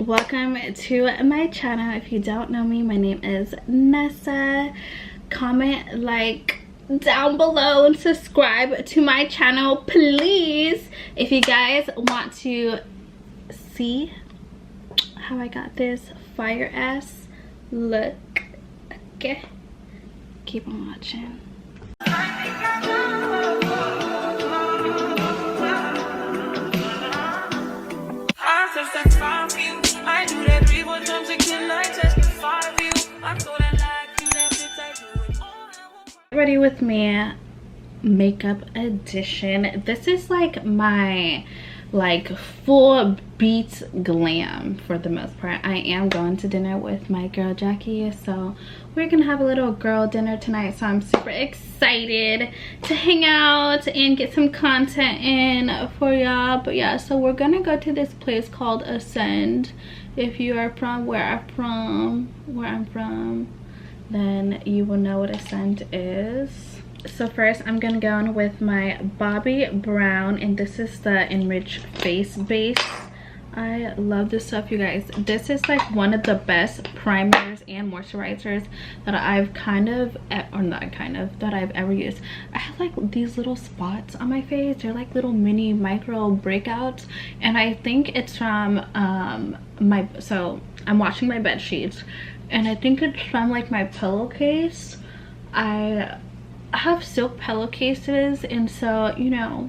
welcome to my channel. If you don't know me, my name is Nessa. Comment, like down below, and subscribe to my channel, please, if you guys want to see how I got this fire ass look. Okay, keep on watching. Ready with me makeup edition. This is like my full beat glam for the most part. I am going to dinner with my girl Jackie, so we're gonna have a little girl dinner tonight, so I'm super excited to hang out and get some content in for y'all. But yeah, so we're gonna go to this place called Ascend. If you are from where I'm from, then you will know what Ascend is. So first I'm gonna go in with my Bobbi Brown, and this is the Enrich Face Base. I love this stuff, you guys. This is like one of the best primers and moisturizers that I've that I've ever used. I have like these little spots on my face. They're like little mini micro breakouts, and I think it's from so I'm washing my bed sheets, and I think it's from like my pillowcase. I have silk pillowcases, and so, you know,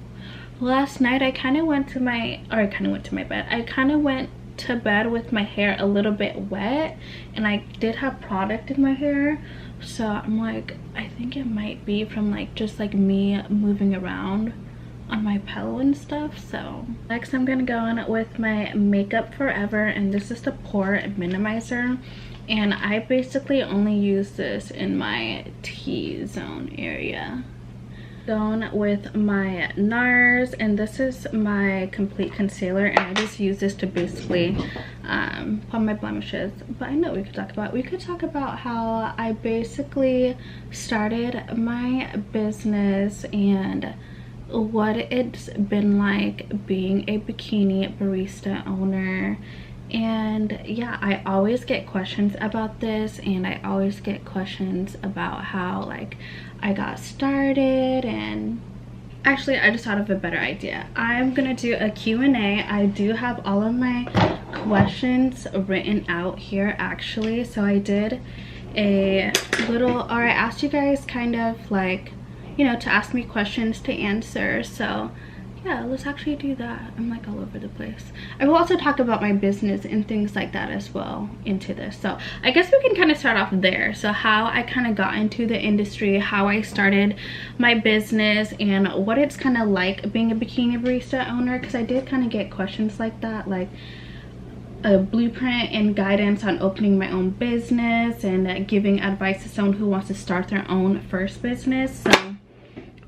last night I kind of went to bed with my hair a little bit wet, and I did have product in my hair, so I'm like, I think it might be from like just like me moving around on my pillow and stuff. So next I'm gonna go in with my Makeup Forever, and this is the pore minimizer, and I basically only use this in my T-zone area. Going with my NARS, and this is my complete concealer, and I just use this to basically put my blemishes. But I know we could talk about how I basically started my business and what it's been like being a bikini barista owner. And yeah, I always get questions about this, and I always get questions about how like I got started. And actually, I just thought of a better idea. I'm gonna do a Q&A. I do have all of my questions written out here actually. So I did I asked you guys kind of like, you know, to ask me questions to answer. So yeah, let's actually do that. I'm like all over the place. I will also talk about my business and things like that as well into this. So I guess we can kind of start off there. So how I kind of got into the industry, how I started my business, and what it's kind of like being a bikini barista owner, because I did kind of get questions like that, like a blueprint and guidance on opening my own business, and giving advice to someone who wants to start their own first business. So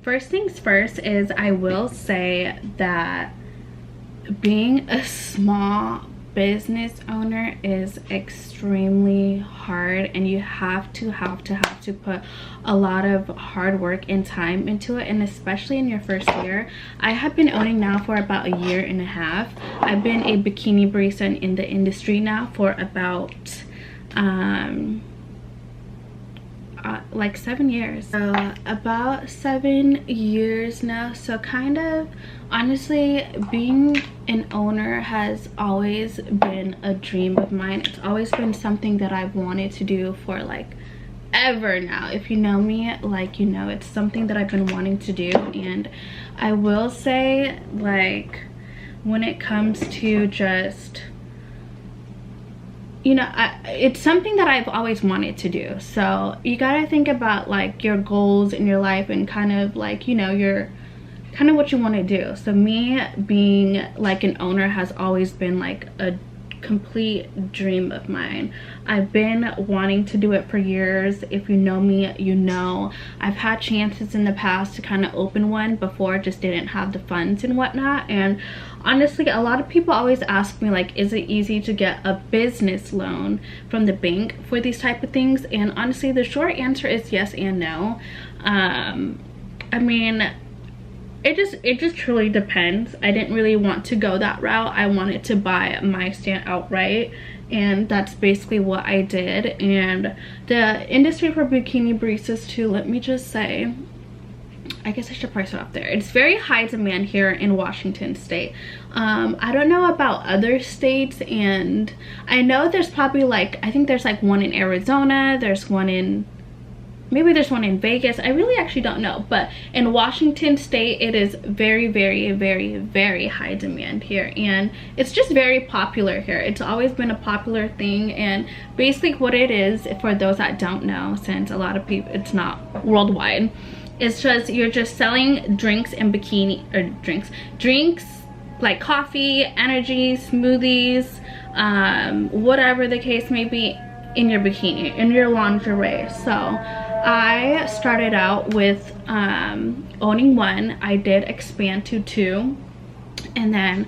first things first is I will say that being a small business owner is extremely hard, and you have to put a lot of hard work and time into it, and especially in your first year. I have been owning now for about a year and a half. I've been a bikini barista in the industry now for about like 7 years. So about 7 years now. So kind of honestly, being an owner has always been a dream of mine. It's always been something that I've wanted to do for like ever now. If you know me, like, you know, it's something that I've been wanting to do. And I will say, like, when it comes to just, you know, it's something that I've always wanted to do. So you gotta think about like your goals in your life, and kind of like, you know, your kind of what you want to do. So me being like an owner has always been like a complete dream of mine. I've been wanting to do it for years. If you know me, you know I've had chances in the past to kind of open one before, just didn't have the funds and whatnot. And honestly, a lot of people always ask me like, is it easy to get a business loan from the bank for these type of things? And honestly, the short answer is yes and no. I mean, it just truly depends. I didn't really want to go that route. I wanted to buy my stand outright, and that's basically what I did. And the industry for bikini baristas too, let me just say, I guess I should price it up there. It's very high demand here in Washington state. I don't know about other states, and I know there's probably like, I think there's like one in Arizona, there's one in, maybe there's one in Vegas. I really actually don't know, but in Washington state, it is very, very, very, very high demand here, and it's just very popular here. It's always been a popular thing, and basically what it is, for those that don't know, since a lot of people, it's not worldwide, it's just, you're just selling drinks and bikini, or drinks like coffee, energy, smoothies, whatever the case may be, in your bikini, in your lingerie. So I started out with owning one. I did expand to 2, and then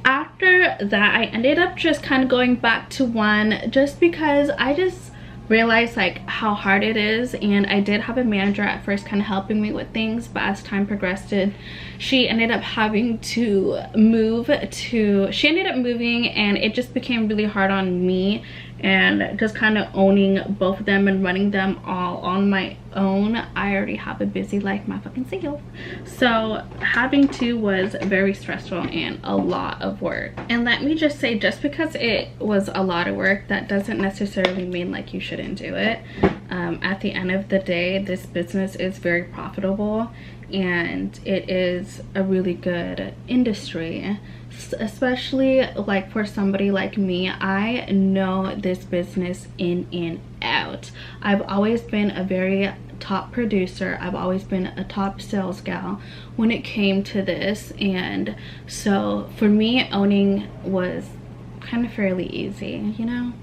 after that I ended up just kind of going back to 1, just because I just realized like how hard it is. And I did have a manager at first kind of helping me with things, but as time progressed, she ended up having to move to, she ended up moving, and it just became really hard on me, and just kind of owning both of them and running them all on my own. I already have a busy life, my fucking self, so having to was very stressful and a lot of work. And let me just say, just because it was a lot of work, that doesn't necessarily mean like you shouldn't do it. At the end of the day, this business is very profitable, and it is a really good industry, especially like for somebody like me. I know this business in and out. I've always been a very top producer. I've always been a top sales gal when it came to this, and so for me, owning was kind of fairly easy, you know.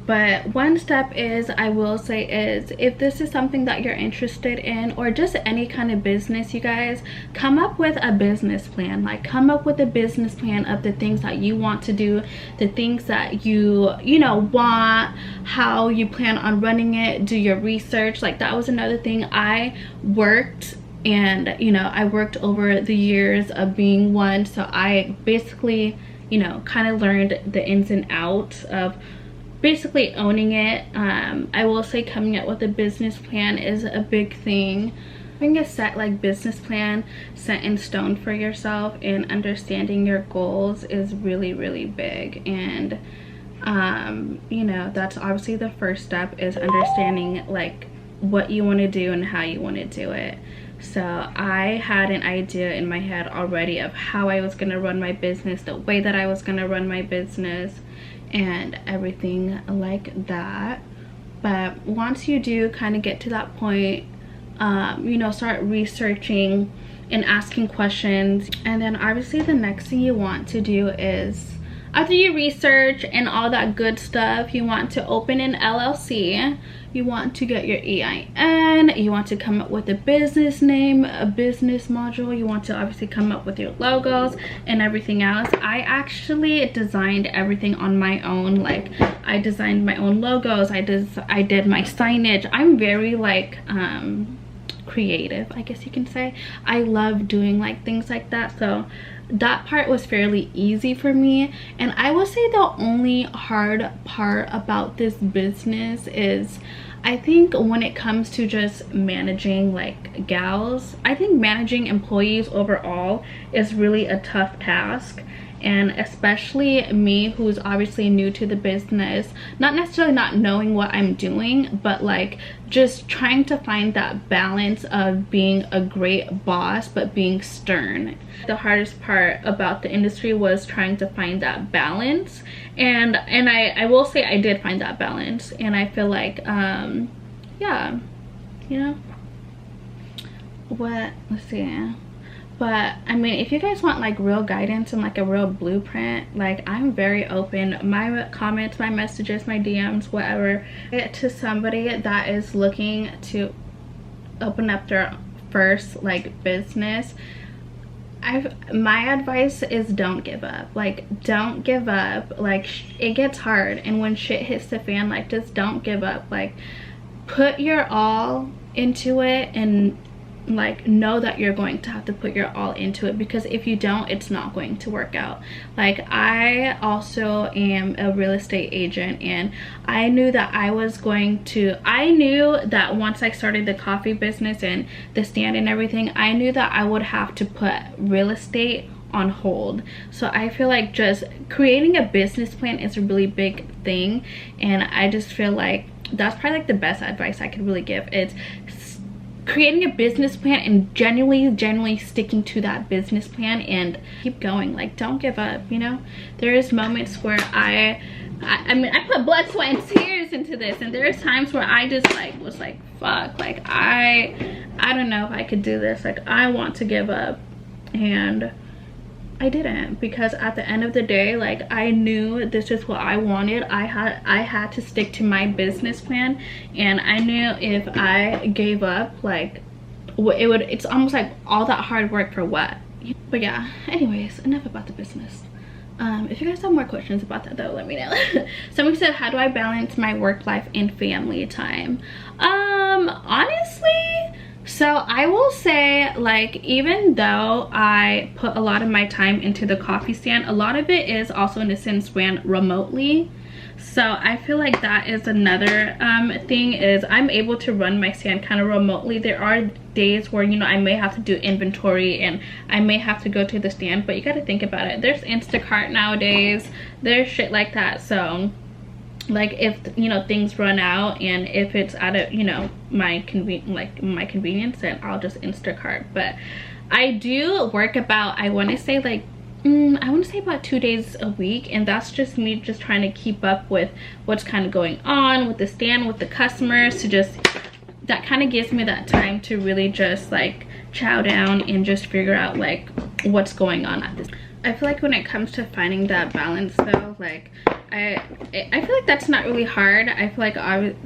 But one step is, I will say, is if this is something that you're interested in, or just any kind of business, you guys, come up with a business plan. Like, come up with a business plan of the things that you want to do, the things that you know want, how you plan on running it, do your research. Like, that was another thing. I worked, and you know, I worked over the years of being one, so I basically, you know, kind of learned the ins and outs of basically owning it. I will say coming up with a business plan is a big thing. Having a set like business plan set in stone for yourself and understanding your goals is really, really big. And you know, that's obviously the first step, is understanding like what you want to do and how you want to do it. So I had an idea in my head already of how I was going to run my business, the way that I was going to run my business, and everything like that. But once you do kind of get to that point, you know, start researching and asking questions. And then obviously the next thing you want to do is, after you research and all that good stuff, you want to open an LLC. You want to get your EIN. You want to come up with a business name, a business module. You want to obviously come up with your logos and everything else. I actually designed everything on my own. Like, I designed my own logos. I did my signage. I'm very like creative, I guess you can say. I love doing like things like that, so that part was fairly easy for me. And I will say the only hard part about this business is, I think when it comes to just managing like gals, I think managing employees overall is really a tough task. And especially me, who's obviously new to the business, not necessarily not knowing what I'm doing, but like just trying to find that balance of being a great boss but being stern. The hardest part about the industry was trying to find that balance, and I will say I did find that balance. And I feel like yeah, you know what, let's see. But I mean, if you guys want like real guidance and like a real blueprint, like I'm very open. My comments, my messages, my DMs, whatever, to somebody that is looking to open up their first like business, my advice is don't give up. Like, don't give up. Like, it gets hard, and when shit hits the fan, like, just don't give up. Like, put your all into it, and like know that you're going to have to put your all into it, because if you don't, it's not going to work out. Like, I also am a real estate agent, and I knew that I knew that once I started the coffee business and the stand and everything, I knew that I would have to put real estate on hold. So I feel like just creating a business plan is a really big thing, and I just feel like that's probably like the best advice I could really give. It's creating a business plan and genuinely sticking to that business plan and keep going. Like, don't give up, you know. There is moments where I mean, I put blood, sweat, and tears into this, and there's times where I just like was like, fuck, like I don't know if I could do this, like I want to give up, and I didn't, because at the end of the day, like, I knew this is what I wanted. I had to stick to my business plan, and I knew if I gave up, like, it's almost like all that hard work for what. But yeah, anyways, enough about the business. If you guys have more questions about that though, let me know. Somebody said, how do I balance my work life and family time? Honestly, so I will say, like, even though I put a lot of my time into the coffee stand, a lot of it is also in a sense ran remotely. So I feel like that is another thing, is I'm able to run my stand kind of remotely. There are days where, you know, I may have to do inventory and I may have to go to the stand, but you got to think about it. There's Instacart nowadays, there's shit like that. So like, if, you know, things run out and if it's out of, you know, my convenience, then I'll just Instacart. But I do work about, I want to say like about 2 days a week, and that's just me just trying to keep up with what's kind of going on with the stand, with the customers, to just, that kind of gives me that time to really just like chow down and just figure out like what's going on at this. I feel like when it comes to finding that balance though, like I feel like that's not really hard. I feel like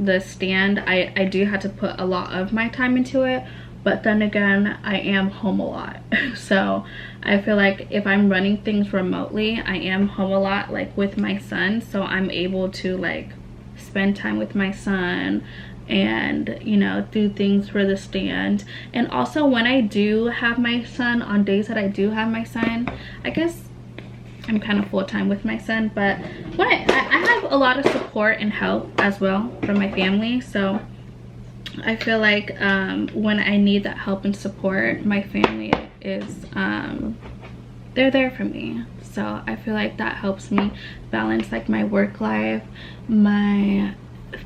the stand, I do have to put a lot of my time into it, but then again, I am home a lot. So I feel like if I'm running things remotely, I am home a lot, like with my son, so I'm able to like spend time with my son and, you know, do things for the stand. And also when I do have my son, on days that I do have my son, I guess I'm kind of full-time with my son, but when I have a lot of support and help as well from my family. So I feel like when I need that help and support, my family is they're there for me. So I feel like that helps me balance like my work life, my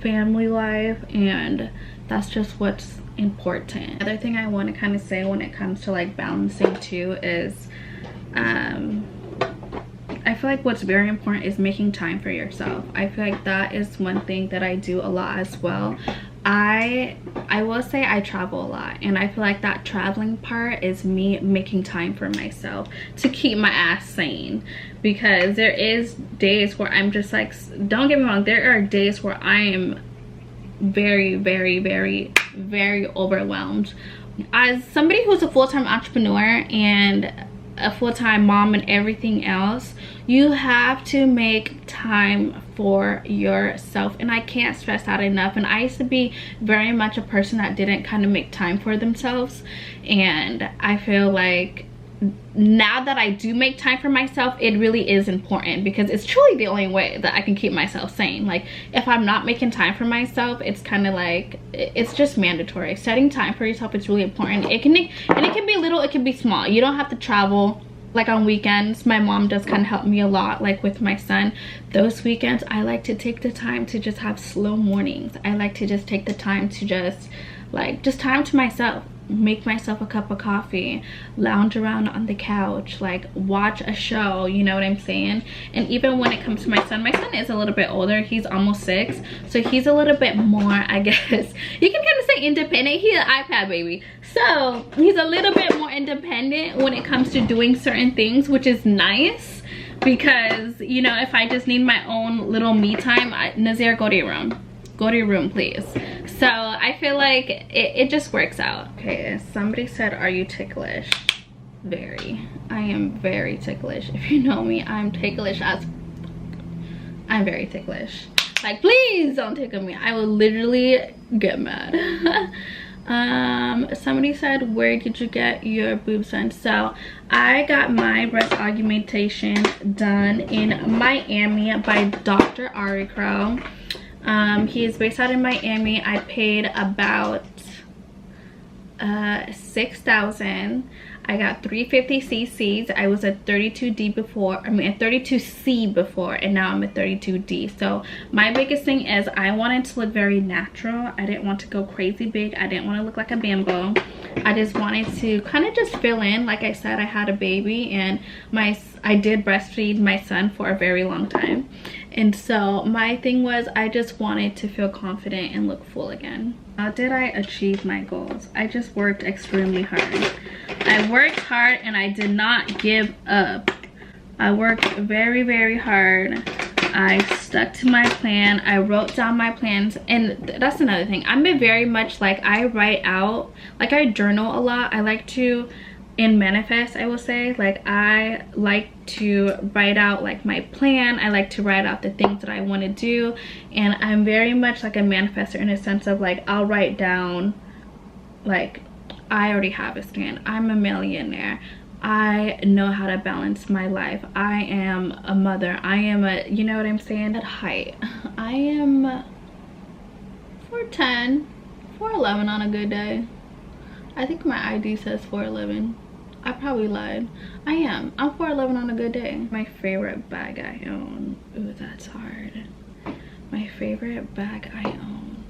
family life, and that's just what's important. Another thing I want to kind of say when it comes to like balancing too is I feel like what's very important is making time for yourself. I feel like that is one thing that I do a lot as well. I will say I travel a lot, and I feel like that traveling part is me making time for myself to keep my ass sane, because there is days where I'm just like, don't get me wrong, there are days where I am very overwhelmed. As somebody who's a full-time entrepreneur and a full-time mom and everything else, you have to make time for yourself, and I can't stress that enough. And I used to be very much a person that didn't kind of make time for themselves, and I feel like now that I do make time for myself, it really is important, because it's truly the only way that I can keep myself sane. Like, if I'm not making time for myself, it's kind of like, it's just mandatory. Setting time for yourself is really important. It can be little, it can be small. You don't have to travel. Like on weekends, my mom does kind of help me a lot, like with my son. Those weekends, I like to take the time to just have slow mornings. I like to just take the time to just time to myself, make myself a cup of coffee, lounge around on the couch, like watch a show, you know what I'm saying? And even when it comes to my son is a little bit older. He's almost 6, so he's a little bit more, I guess you can kind of say, independent. He's an iPad baby, so he's a little bit more independent when it comes to doing certain things, which is nice, because, you know, if I just need my own little me time, Nazir, go to your room please. So I feel like it just works out. Okay, somebody said, are you ticklish? Very. I am very ticklish. If you know me, I'm ticklish as I'm very ticklish. Like, please don't tickle me. I will literally get mad. Somebody said, where did you get your boobs done? So I got my breast augmentation done in Miami by Dr. Ari Crow. He is based out in Miami. I paid about $6,000. I got 350 cc's. I was at 32D before, I mean at 32C before, and now I'm at 32D. So my biggest thing is I wanted to look very natural. I didn't want to go crazy big. I didn't want to look like a bimbo. I just wanted to kind of just fill in. Like I said, I had a baby, and I did breastfeed my son for a very long time, and so my thing was I just wanted to feel confident and look full again. How did I achieve my goals? I just worked extremely hard. I worked hard and I did not give up. I worked very, very hard. I stuck to my plan. I wrote down my plans, and that's another thing. I'm very much like, I write out, like I journal a lot. I like to, and manifest, I will say, like I like to write out like my plan. I like to write out the things that I want to do, and I'm very much like a manifestor in a sense of like I'll write down like I already have a skin, I'm a millionaire, I know how to balance my life, I am a mother, I am a, you know what I'm saying? At height, I am 4'10", 4'11" on a good day. I think my ID says 4'11". I probably lied. I'm 4'11" on a good day. My favorite bag I own. Ooh, that's hard. My favorite bag I own.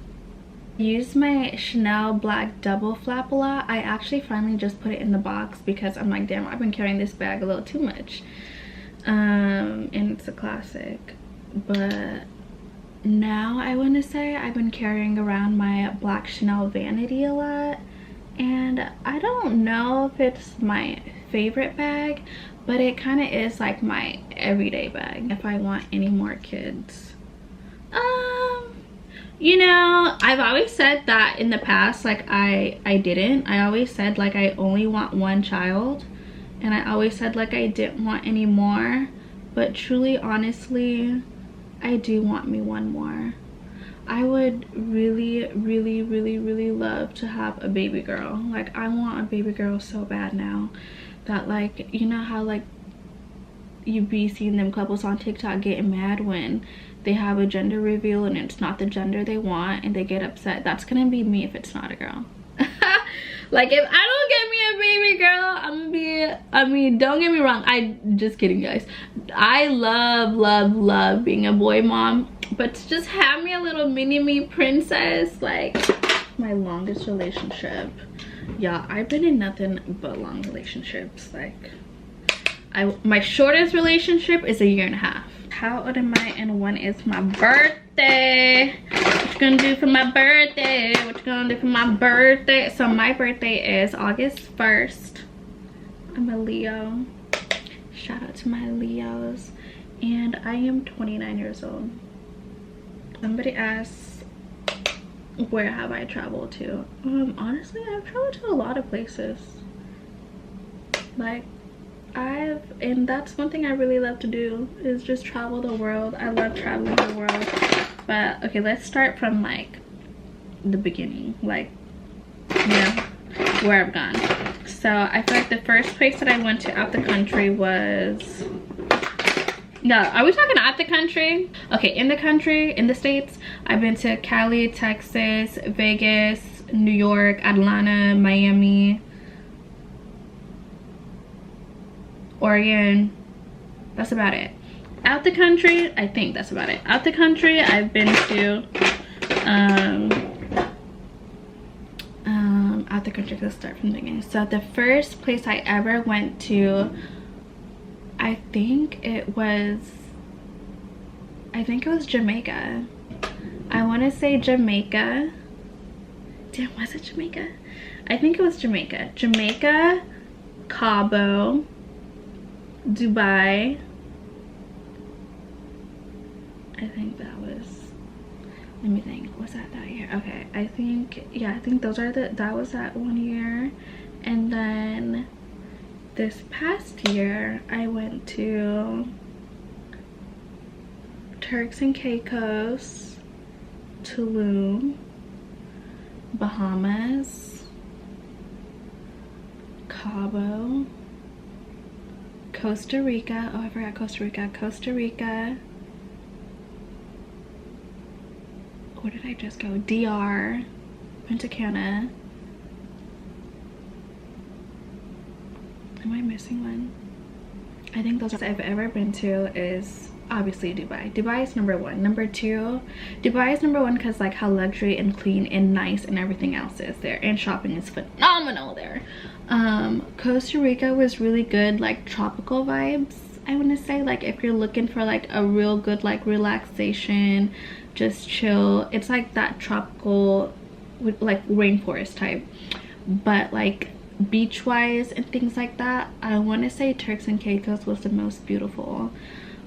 I use my Chanel black double flap a lot. I actually finally just put it in the box because I'm like, damn, I've been carrying this bag a little too much. And it's a classic. But now I want to say I've been carrying around my black Chanel vanity a lot. And I don't know if it's my favorite bag, but it kind of is like my everyday bag if I want any more kids. You know, I've always said that in the past, like I didn't. I always said like I only want one child, and I always said like I didn't want any more, but truly, honestly, I do want me one more. I would really, really, really, really love to have a baby girl. Like, I want a baby girl so bad now that, like, you know how, like, you be seeing them couples on TikTok getting mad when they have a gender reveal and it's not the gender they want and they get upset? That's gonna be me if it's not a girl. Like, if I don't get me a baby girl, I'm gonna be, I mean, don't get me wrong, just kidding, guys. I love, love, love being a boy mom, but to just have me a little mini-me princess, like, my longest relationship. Yeah, I've been in nothing but long relationships. Like, my shortest relationship is 1.5 years. How old am I and when is my birthday? What you gonna do for my birthday? What you gonna do for my birthday? So my birthday is August 1st. I'm a Leo. Shout out to my Leos. And I am 29 years old. Somebody asked, where have I traveled to? Honestly, I've traveled to a lot of places. Like, and that's one thing I really love to do, is just travel the world. I love traveling the world. But okay, let's start from like the beginning, like, you know, where I've gone. So I feel like the first place that I went to out the country was, no, are we talking out the country? Okay, in the country, in the States, I've been to Cali, Texas, Vegas, New York, Atlanta, Miami, Oregon. That's about it. Out the country, I think that's about it. Out the country, I've been to out the country. Let's start from the beginning. So the first place I ever went to, I think it was Jamaica. I want to say Jamaica. Damn, was it Jamaica? I think it was Jamaica. Jamaica, Cabo, Dubai. I think that was, let me think, was that year? Okay, I think, yeah, I think those are that was that 1 year. And then this past year I went to Turks and Caicos, Tulum, Bahamas, Cabo, Costa Rica. Oh, I forgot Costa Rica. Costa Rica. Where did I just go? DR, Punta Cana. Am I missing one? I think those I've ever been to is obviously Dubai. Dubai is number one. Number two, Dubai is number one because like how luxury and clean and nice and everything else is there, and shopping is phenomenal there. Costa Rica was really good, like tropical vibes, I want to say. Like if you're looking for like a real good like relaxation, just chill, it's like that tropical with like rainforest type, but like beach wise and things like that, I want to say Turks and Caicos was the most beautiful.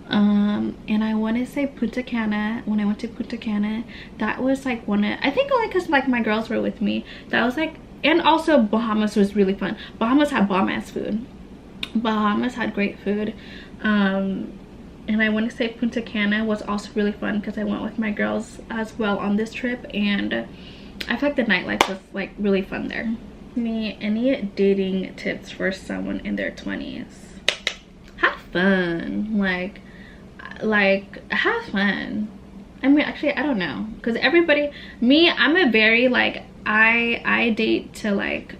And I want to say Punta Cana. When I went to Punta Cana, that was like one of, I think only because like my girls were with me, that was like, and also Bahamas was really fun. Bahamas had bomb ass food. Bahamas had great food. And I want to say Punta Cana was also really fun because I went with my girls as well on this trip, and I feel like the nightlife was like really fun there. Any dating tips for someone in their 20s? Have fun. Like have fun. I mean, actually I don't know, because everybody, me, I'm a very like, I date to like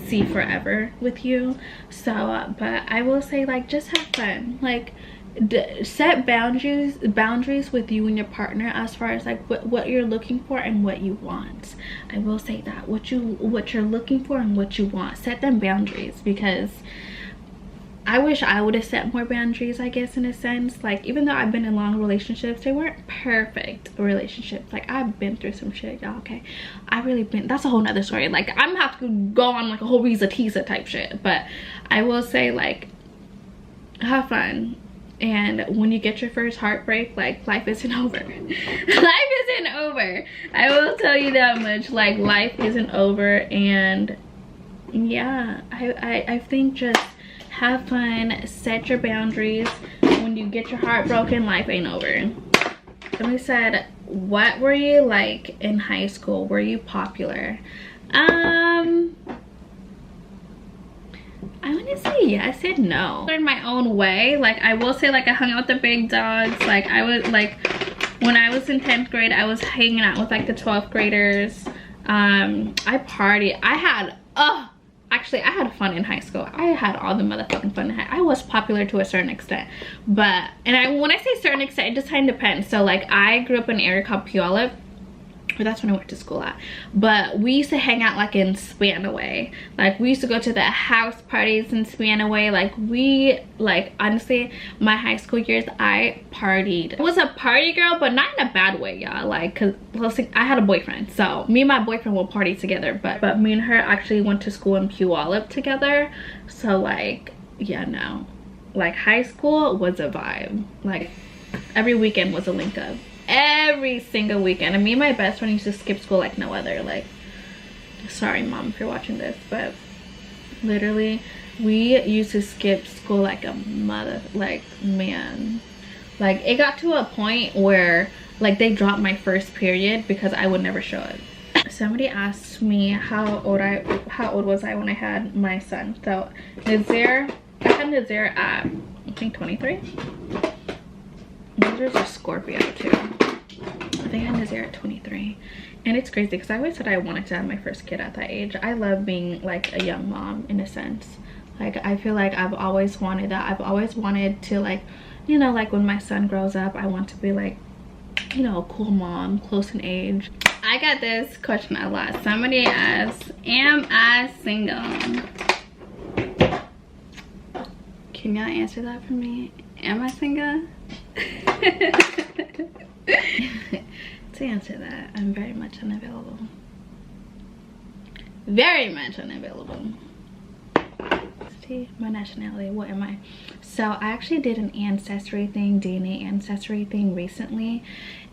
see forever with you. So but I will say like just have fun. Like set boundaries with you and your partner as far as like what you're looking for and what you want. I will say that what you're looking for and what you want, set them boundaries, because I wish I would have set more boundaries, I guess, in a sense. Like even though I've been in long relationships, they weren't perfect relationships. Like I've been through some shit, y'all. Okay, I really been, that's a whole nother story. Like I'm gonna have to go on like a whole Reza Tisa type shit, but I will say like have fun. And when you get your first heartbreak, like life isn't over. Life isn't over. I will tell you that much. Like life isn't over. And yeah, I think just have fun, set your boundaries. When you get your heart broken, life ain't over. Somebody said, what were you like in high school? Were you popular? I want to say yes and no. In my own way. Like I will say like I hung out with the big dogs. Like I was like, when I was in 10th grade, I was hanging out with like the 12th graders. I partied. Actually I had fun in high school. I had all the motherfucking fun. I was popular to a certain extent, but, and when I say certain extent, it just kind of depends. So like I grew up in an area called Puyallup. That's when I went to school at, but we used to hang out like in Spanaway. Like we used to go to the house parties in Spanaway. Like honestly, my high school years I partied. I was a party girl, but not in a bad way, y'all. Like cause I had a boyfriend, so me and my boyfriend will party together, but me and her actually went to school in Puyallup together. So like yeah, no, like high school was a vibe. Like every weekend was a link up. Every single weekend. And me and my best friend used to skip school like no other. Like, sorry mom if you're watching this, but literally we used to skip school like a mother, like man. Like it got to a point where like they dropped my first period because I would never show it. Somebody asked me how old was I when I had my son. So Nazir, I had Nazir at I think 23. Nazir's a Scorpio too. I think I had Nazir at 23. And it's crazy because I always said I wanted to have my first kid at that age. I love being like a young mom in a sense. Like I feel like I've always wanted that. I've always wanted to like, you know, like when my son grows up, I want to be like, you know, a cool mom, close in age. I got this question a lot. Somebody asked, am I single? Can y'all answer that for me? Am I single? To answer that, I'm very much unavailable. Very much unavailable. My nationality, what am I? So I actually did an ancestry thing, DNA ancestry thing recently,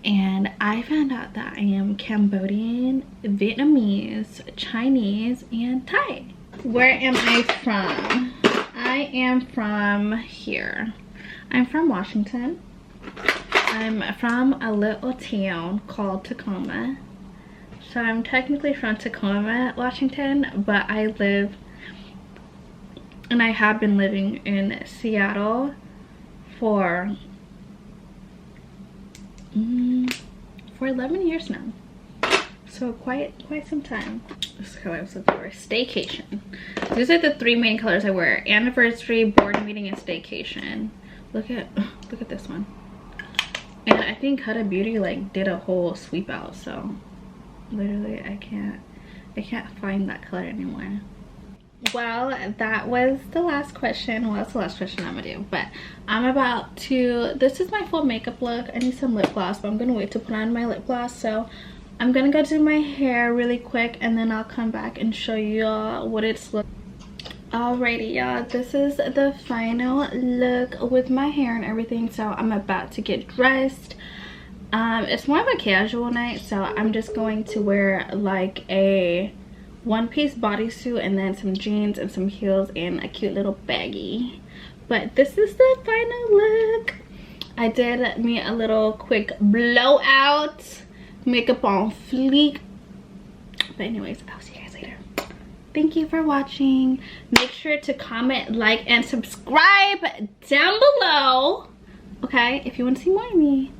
and I found out that I am Cambodian, Vietnamese, Chinese, and Thai. Where am I from? I am from here. I'm from Washington. I'm from a little town called Tacoma. So I'm technically from Tacoma, Washington, but I live and I have been living in Seattle for 11 years now, so quite some time. This is how I was looking for staycation. These are the 3 main colors I wear: anniversary, board meeting, and staycation. Look at this one. And I think Huda Beauty like did a whole sweep out, so literally I can't find that color anymore. Well, that was the last question. Well, that's the last question I'm gonna do, but I'm about to, this is my full makeup look. I need some lip gloss, but I'm gonna wait to put on my lip gloss. So I'm gonna go do my hair really quick, and then I'll come back and show you all what it's look. Alrighty, y'all, this is the final look with my hair and everything. So I'm about to get dressed. It's more of a casual night, so I'm just going to wear like a one-piece bodysuit and then some jeans and some heels and a cute little baggie. But this is the final look. I did me a little quick blowout, makeup on fleek. But anyways, I'll see you guys later. Thank you for watching. Make sure to comment, like, and subscribe down below, okay, if you want to see more of me.